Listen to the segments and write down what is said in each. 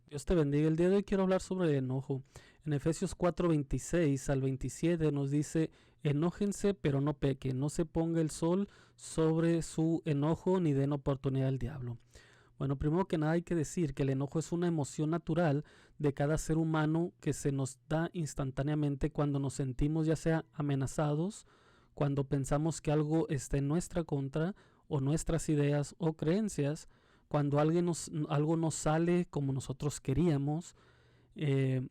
Dios te bendiga. El día de hoy quiero hablar sobre el enojo. En Efesios 4:26 al 27 nos dice, enójense pero no pequen, no se ponga el sol sobre su enojo ni den oportunidad al diablo. Bueno, primero que nada hay que decir que el enojo es una emoción natural de cada ser humano que se nos da instantáneamente cuando nos sentimos ya sea amenazados, cuando pensamos que algo está en nuestra contra o nuestras ideas o creencias, cuando algo nos sale como nosotros queríamos, eh,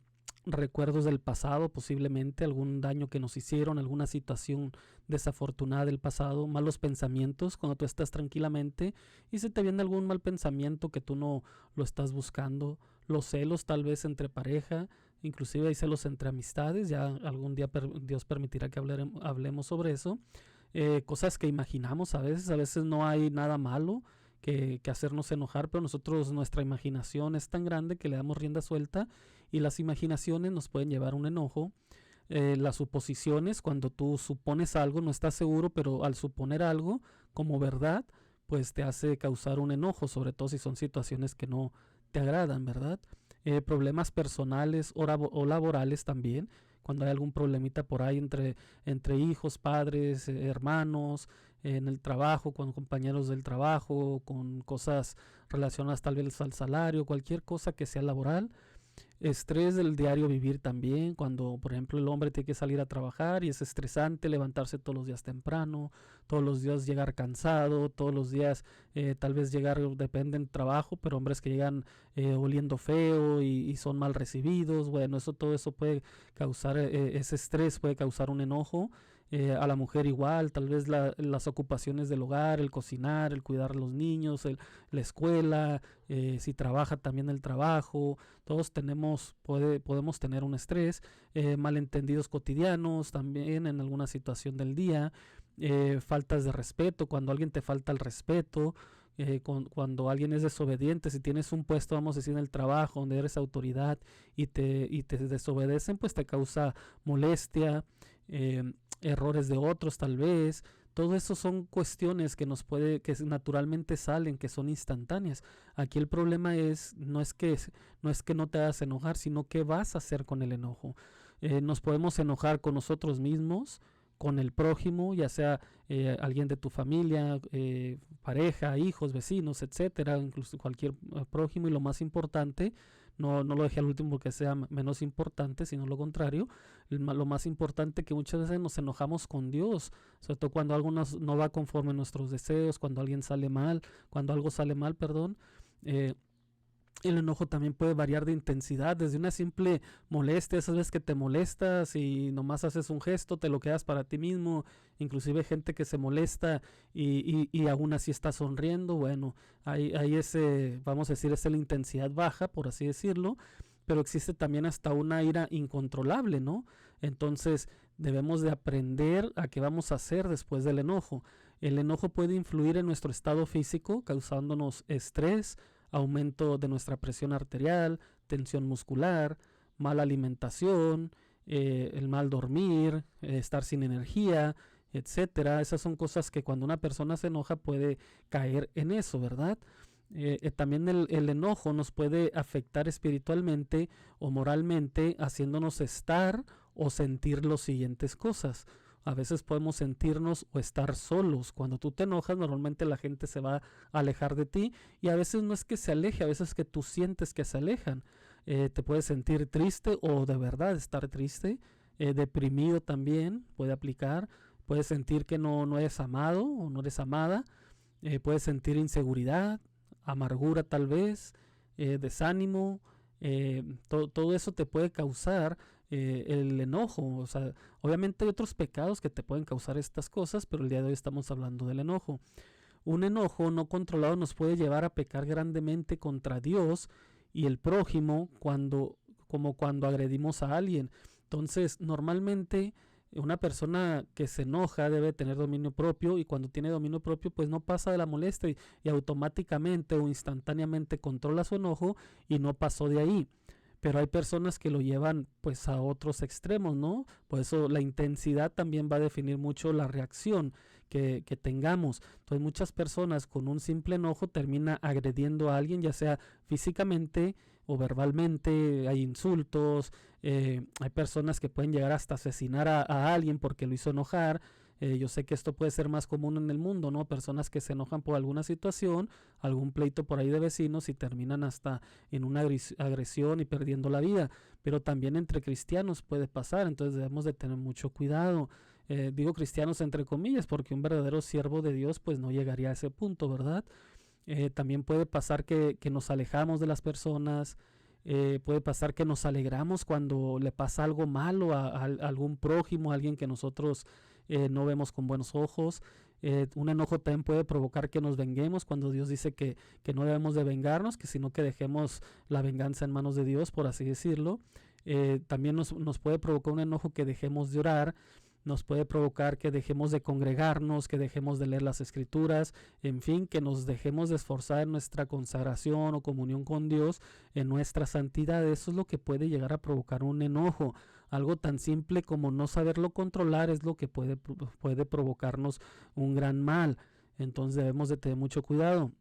recuerdos del pasado, posiblemente algún daño que nos hicieron, alguna situación desafortunada del pasado, malos pensamientos cuando tú estás tranquilamente y se te viene algún mal pensamiento que tú no lo estás buscando, los celos tal vez entre pareja, inclusive hay celos entre amistades, ya algún día Dios permitirá que hablemos sobre eso, cosas que imaginamos a veces no hay nada malo que hacernos enojar, pero nuestra imaginación es tan grande que le damos rienda suelta y las imaginaciones nos pueden llevar a un enojo. Las suposiciones, cuando tú supones algo, no estás seguro, pero al suponer algo como verdad, pues te hace causar un enojo, sobre todo si son situaciones que no te agradan, ¿verdad? Problemas personales o laborales también, cuando hay algún problemita por ahí entre hijos, padres, hermanos, en el trabajo, con compañeros del trabajo, con cosas relacionadas tal vez al salario, cualquier cosa que sea laboral. Estrés del diario vivir también, cuando por ejemplo el hombre tiene que salir a trabajar y es estresante levantarse todos los días temprano, todos los días llegar cansado, todos los días tal vez llegar, depende del trabajo, pero hombres que llegan oliendo feo y son mal recibidos, bueno, todo eso puede causar, ese estrés puede causar un enojo. A la mujer igual, tal vez las ocupaciones del hogar, el cocinar, el cuidar a los niños, la escuela, si trabaja también el trabajo, todos podemos tener un estrés, malentendidos cotidianos también en alguna situación del día, faltas de respeto, cuando alguien te falta el respeto, cuando alguien es desobediente, si tienes un puesto, vamos a decir, en el trabajo, donde eres autoridad y te desobedecen, pues te causa molestia, errores de otros tal vez. Todo eso son cuestiones que naturalmente salen, que son instantáneas. Aquí el problema no es que no te hagas enojar, sino qué vas a hacer con el enojo. Nos podemos enojar con nosotros mismos, con el prójimo, ya sea alguien de tu familia, pareja, hijos, vecinos, etcétera, incluso cualquier prójimo. Y lo más importante, no lo dejé al último porque sea menos importante, sino lo contrario, lo más importante, que muchas veces nos enojamos con Dios, sobre todo cuando algo no va conforme a nuestros deseos, cuando algo sale mal, perdón. eh, el enojo también puede variar de intensidad, desde una simple molestia, esas veces que te molestas y nomás haces un gesto, te lo quedas para ti mismo, inclusive gente que se molesta y aún así está sonriendo. Bueno, hay ese, vamos a decir, es la intensidad baja, por así decirlo, pero existe también hasta una ira incontrolable, ¿no? Entonces debemos de aprender a qué vamos a hacer después del enojo. El enojo puede influir en nuestro estado físico, causándonos estrés, aumento de nuestra presión arterial, tensión muscular, mala alimentación, el mal dormir, estar sin energía, etcétera. Esas son cosas que cuando una persona se enoja puede caer en eso, ¿verdad? También el enojo nos puede afectar espiritualmente o moralmente, haciéndonos estar o sentir las siguientes cosas. A veces podemos sentirnos o estar solos. Cuando tú te enojas, normalmente la gente se va a alejar de ti, y a veces no es que se aleje, a veces es que tú sientes que se alejan. Te puedes sentir triste o de verdad estar triste, deprimido también puede aplicar, puedes sentir que no eres amado o no eres amada, puedes sentir inseguridad, amargura tal vez, desánimo. Todo eso te puede causar el enojo. O sea, obviamente hay otros pecados que te pueden causar estas cosas, pero el día de hoy estamos hablando del enojo. Un enojo no controlado nos puede llevar a pecar grandemente contra Dios y el prójimo, como cuando agredimos a alguien. Entonces, normalmente una persona que se enoja debe tener dominio propio, y cuando tiene dominio propio pues no pasa de la molestia y automáticamente o instantáneamente controla su enojo y no pasó de ahí. Pero hay personas que lo llevan pues a otros extremos, ¿no? Por eso la intensidad también va a definir mucho la reacción que tengamos. Entonces muchas personas con un simple enojo termina agrediendo a alguien, ya sea físicamente o verbalmente, hay insultos, hay personas que pueden llegar hasta asesinar a alguien porque lo hizo enojar. Yo sé que esto puede ser más común en el mundo, ¿no? Personas que se enojan por alguna situación, algún pleito por ahí de vecinos y terminan hasta en una agresión y perdiendo la vida. Pero también entre cristianos puede pasar, entonces debemos de tener mucho cuidado. Digo cristianos entre comillas, porque un verdadero siervo de Dios pues no llegaría a ese punto, ¿verdad? También puede pasar que nos alejamos de las personas. Puede pasar que nos alegramos cuando le pasa algo malo a algún prójimo, a alguien que nosotros no vemos con buenos ojos. Un enojo también puede provocar que nos venguemos cuando Dios dice que no debemos de vengarnos, que sino que dejemos la venganza en manos de Dios, por así decirlo. También nos puede provocar un enojo que dejemos de orar, nos puede provocar que dejemos de congregarnos, que dejemos de leer las escrituras, en fin, que nos dejemos de esforzar en nuestra consagración o comunión con Dios, en nuestra santidad. Eso es lo que puede llegar a provocar un enojo. Algo tan simple como no saberlo controlar es lo que puede provocarnos un gran mal. Entonces debemos de tener mucho cuidado.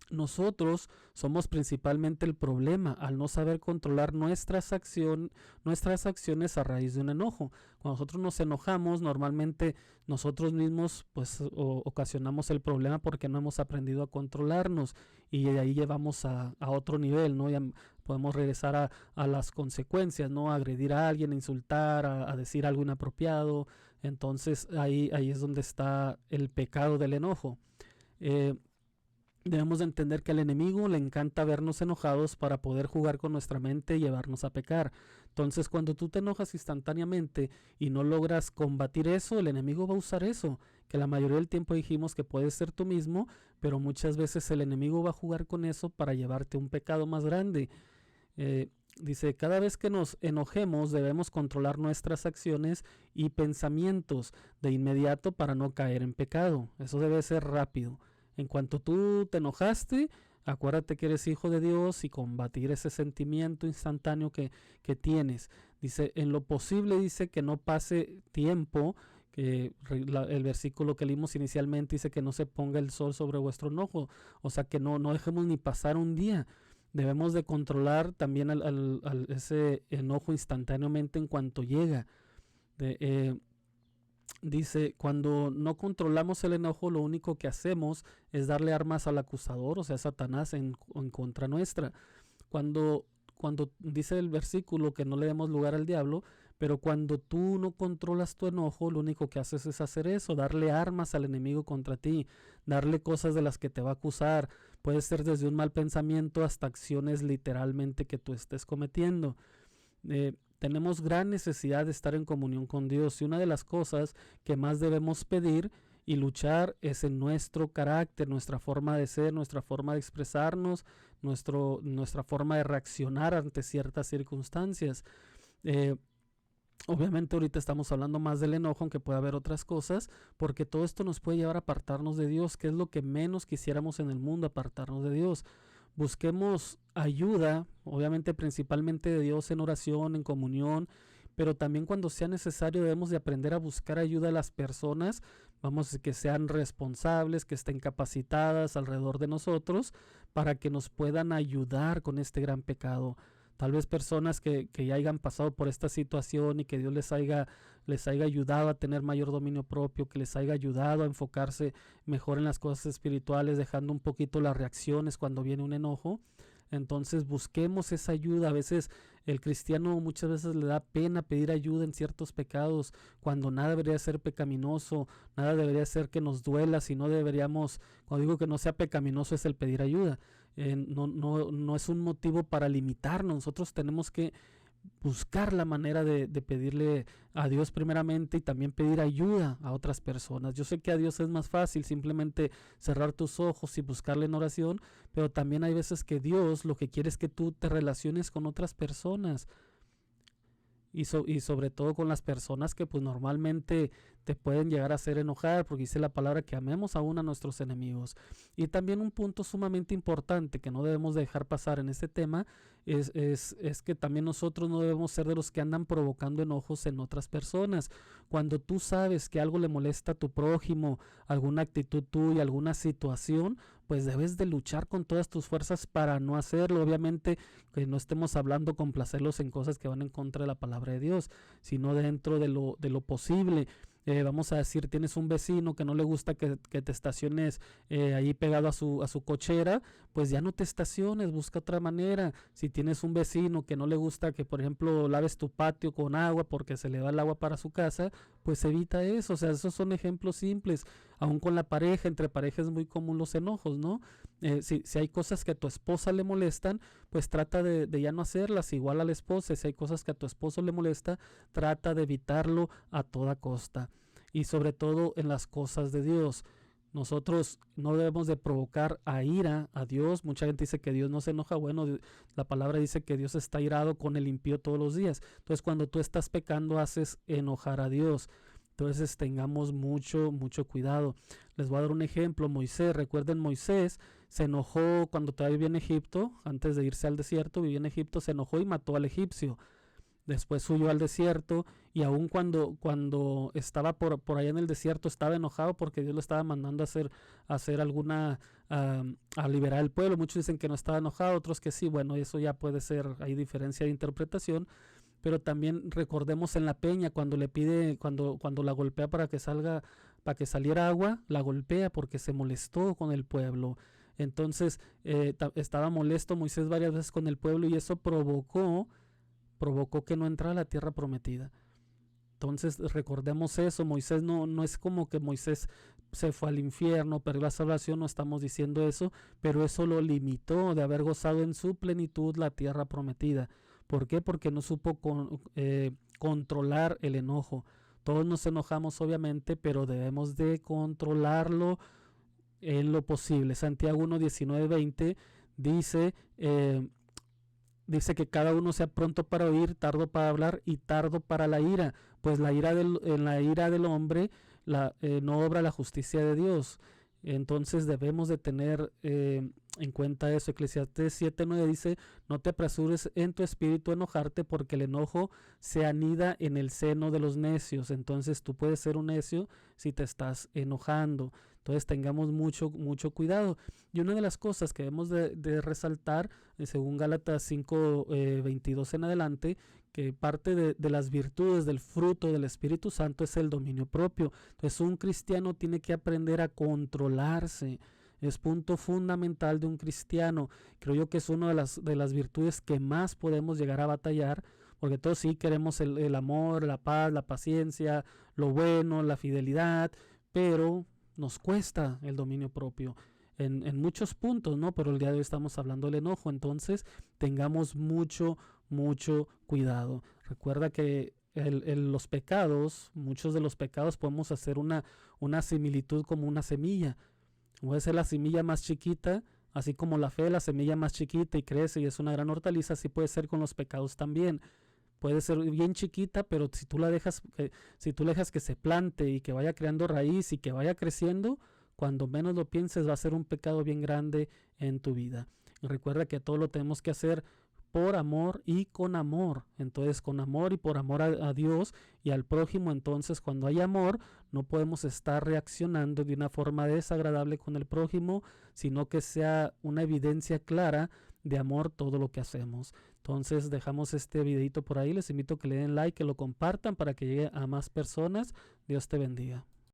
Nosotros somos principalmente el problema al no saber controlar nuestras acciones a raíz de un enojo. Cuando nosotros nos enojamos, normalmente nosotros mismos pues ocasionamos el problema porque no hemos aprendido a controlarnos, y de ahí llevamos a otro nivel, ¿no? Ya podemos regresar a las consecuencias, ¿no? A agredir a alguien, a insultar, a decir algo inapropiado. Entonces ahí es donde está el pecado del enojo. Debemos de entender que al enemigo le encanta vernos enojados para poder jugar con nuestra mente y llevarnos a pecar. Entonces, cuando tú te enojas instantáneamente y no logras combatir eso, el enemigo va a usar eso, que la mayoría del tiempo dijimos que puedes ser tú mismo, pero muchas veces el enemigo va a jugar con eso para llevarte a un pecado más grande. Dice, cada vez que nos enojemos debemos controlar nuestras acciones y pensamientos de inmediato para no caer en pecado. Eso debe ser rápido. En cuanto tú te enojaste, acuérdate que eres hijo de Dios y combatir ese sentimiento instantáneo que tienes. Dice, en lo posible, dice que no pase tiempo, que el versículo que leímos inicialmente dice que no se ponga el sol sobre vuestro enojo. O sea, que no dejemos ni pasar un día. Debemos de controlar también ese enojo instantáneamente en cuanto llega. Dice, cuando no controlamos el enojo, lo único que hacemos es darle armas al acusador, o sea, Satanás en contra nuestra. Cuando dice el versículo que no le demos lugar al diablo, pero cuando tú no controlas tu enojo, lo único que haces es hacer eso, darle armas al enemigo contra ti, darle cosas de las que te va a acusar. Puede ser desde un mal pensamiento hasta acciones literalmente que tú estés cometiendo. Tenemos gran necesidad de estar en comunión con Dios, y una de las cosas que más debemos pedir y luchar es en nuestro carácter, nuestra forma de ser, nuestra forma de expresarnos, nuestra forma de reaccionar ante ciertas circunstancias. Obviamente ahorita estamos hablando más del enojo, aunque puede haber otras cosas, porque todo esto nos puede llevar a apartarnos de Dios, que es lo que menos quisiéramos en el mundo, apartarnos de Dios. Busquemos ayuda, obviamente principalmente de Dios en oración, en comunión, pero también cuando sea necesario debemos de aprender a buscar ayuda a las personas, vamos, que sean responsables, que estén capacitadas alrededor de nosotros para que nos puedan ayudar con este gran pecado. Tal vez personas que ya hayan pasado por esta situación y que Dios les haya ayudado a tener mayor dominio propio, que les haya ayudado a enfocarse mejor en las cosas espirituales, dejando un poquito las reacciones cuando viene un enojo. Entonces busquemos esa ayuda. A veces el cristiano muchas veces le da pena pedir ayuda en ciertos pecados, cuando nada debería ser pecaminoso, nada debería ser que nos duela, sino deberíamos, cuando digo que no sea pecaminoso, es el pedir ayuda. No es un motivo para limitarnos. Nosotros tenemos que buscar la manera de pedirle a Dios primeramente, y también pedir ayuda a otras personas. Yo sé que a Dios es más fácil simplemente cerrar tus ojos y buscarle en oración, pero también hay veces que Dios lo que quiere es que tú te relaciones con otras personas. Y sobre todo con las personas que pues normalmente te pueden llegar a hacer enojar, porque dice la palabra que amemos aún a nuestros enemigos. Y también un punto sumamente importante que no debemos dejar pasar en este tema es que también nosotros no debemos ser de los que andan provocando enojos en otras personas. Cuando tú sabes que algo le molesta a tu prójimo, alguna actitud tuya, alguna situación, pues debes de luchar con todas tus fuerzas para no hacerlo. Obviamente que no estemos hablando complacerlos en cosas que van en contra de la palabra de Dios, sino dentro de lo posible. Vamos a decir, tienes un vecino que no le gusta que te estaciones ahí pegado a su cochera, pues ya no te estaciones, busca otra manera. Si tienes un vecino que no le gusta que, por ejemplo, laves tu patio con agua porque se le va el agua para su casa, pues evita eso. O sea, esos son ejemplos simples. Aún con la pareja, entre parejas es muy común los enojos, ¿no? Si hay cosas que a tu esposa le molestan, pues trata de ya no hacerlas. Igual a la esposa, si hay cosas que a tu esposo le molesta, trata de evitarlo a toda costa. Y sobre todo en las cosas de Dios. Nosotros no debemos de provocar a ira a Dios. Mucha gente dice que Dios no se enoja. Bueno, la palabra dice que Dios está irado con el impío todos los días. Entonces, cuando tú estás pecando, haces enojar a Dios. Entonces, tengamos mucho cuidado. Les voy a dar un ejemplo. Moisés, recuerden, Moisés se enojó cuando todavía vivía en Egipto. Antes de irse al desierto, vivía en Egipto, se enojó y mató al egipcio. Después huyó al desierto y aun cuando estaba por allá en el desierto estaba enojado porque Dios lo estaba mandando a hacer alguna, a liberar el pueblo. Muchos dicen que no estaba enojado, otros que sí. Bueno, eso ya puede ser, hay diferencia de interpretación. Pero también recordemos en la peña cuando le pide, cuando la golpea para que saliera agua, la golpea porque se molestó con el pueblo. Entonces estaba molesto Moisés varias veces con el pueblo y eso provocó que no entrara a la tierra prometida. Entonces recordemos eso. Moisés no es como que Moisés se fue al infierno, perdió la salvación, no estamos diciendo eso, pero eso lo limitó de haber gozado en su plenitud la tierra prometida. ¿Por qué? Porque no supo controlar el enojo. Todos nos enojamos obviamente, pero debemos de controlarlo en lo posible. Santiago 1:19-20 dice que cada uno sea pronto para oír, tardo para hablar y tardo para la ira, pues en la ira del hombre no obra la justicia de Dios. Entonces debemos de tener en cuenta eso. Eclesiastés 7:9 dice: no te apresures en tu espíritu a enojarte, porque el enojo se anida en el seno de los necios. Entonces tú puedes ser un necio si te estás enojando. Entonces tengamos mucho cuidado. Y una de las cosas que debemos de resaltar, según Gálatas 5:22 en adelante, que parte de las virtudes del fruto del Espíritu Santo es el dominio propio. Entonces un cristiano tiene que aprender a controlarse. Es punto fundamental de un cristiano. Creo yo que es una de las virtudes que más podemos llegar a batallar, porque todos sí queremos el amor, la paz, la paciencia, lo bueno, la fidelidad, pero nos cuesta el dominio propio en muchos puntos, ¿no? Pero el día de hoy estamos hablando del enojo. Entonces tengamos mucho cuidado. Recuerda que los pecados, muchos de los pecados podemos hacer una similitud como una semilla. Puede ser la semilla más chiquita, así como la fe, la semilla más chiquita y crece y es una gran hortaliza, así puede ser con los pecados también. Puede ser bien chiquita, pero si tú la dejas que se plante y que vaya creando raíz y que vaya creciendo, cuando menos lo pienses va a ser un pecado bien grande en tu vida. Y recuerda que todo lo tenemos que hacer por amor y con amor. Entonces, con amor y por amor a Dios y al prójimo. Entonces, cuando hay amor, no podemos estar reaccionando de una forma desagradable con el prójimo, sino que sea una evidencia clara de amor todo lo que hacemos. Entonces, dejamos este videito por ahí. Les invito a que le den like, que lo compartan para que llegue a más personas. Dios te bendiga.